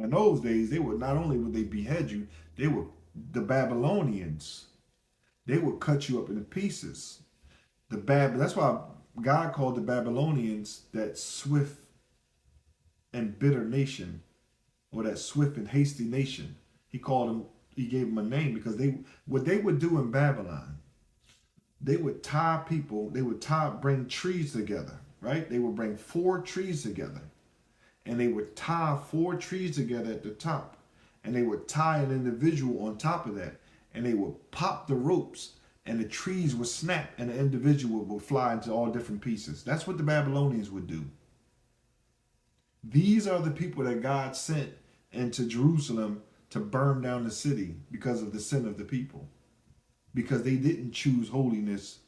In those days, they would not only would they behead you, they would the Babylonians. They would cut you up into pieces. That's why God called the Babylonians that swift and bitter nation, or that swift and hasty nation. He called them. He gave them a name because what they would do in Babylon, they would tie people. They would bring trees together, right? They would bring four trees together, and they would tie four trees together at the top, and they would tie an individual on top of that, and they would pop the ropes, and the trees would snap, and the individual would fly into all different pieces. That's what the Babylonians would do. These are the people that God sent into Jerusalem to burn down the city because of the sin of the people, because they didn't choose holiness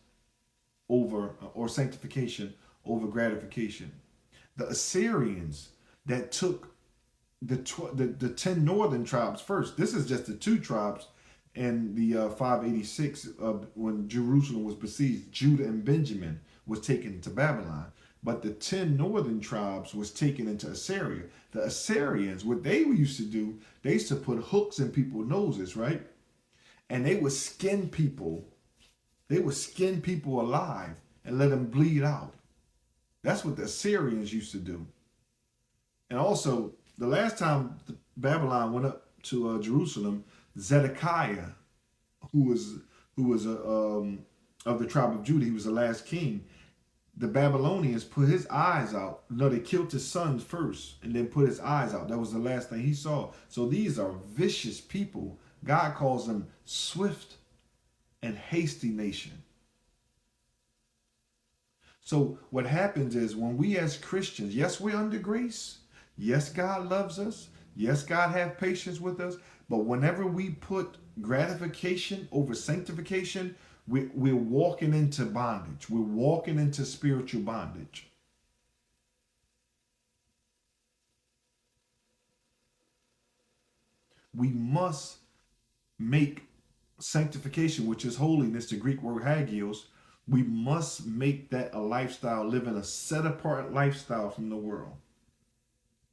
over or sanctification over gratification. The Assyrians that took the 10 northern tribes first. This is just the two tribes in the 586 when Jerusalem was besieged. Judah and Benjamin was taken to Babylon, but the 10 northern tribes was taken into Assyria. The Assyrians, what they used to do, they used to put hooks in people's noses, right? And they would skin people. They would skin people alive and let them bleed out. That's what the Assyrians used to do. And also, the last time Babylon went up to Jerusalem, Zedekiah, who was of the tribe of Judah, he was the last king. The Babylonians put his eyes out. No, they killed his sons first and then put his eyes out. That was the last thing he saw. So these are vicious people. God calls them swift and hasty nation. So what happens is when we as Christians, yes, we're under grace. Yes, God loves us. Yes, God has patience with us. But whenever we put gratification over sanctification, we're walking into bondage. We're walking into spiritual bondage. We must make sanctification, which is holiness, the Greek word hagios, we must make that a lifestyle, living a set apart lifestyle from the world.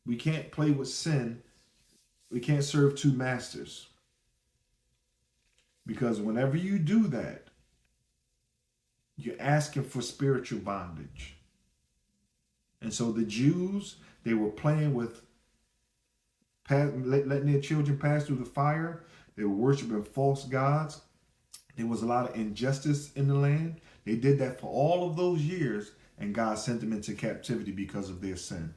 We can't play with sin. We can't serve two masters. Because whenever you do that, you're asking for spiritual bondage. And so the Jews, they were playing with letting their children pass through the fire. They were worshiping false gods. There was a lot of injustice in the land. They did that for all of those years, and God sent them into captivity because of their sin.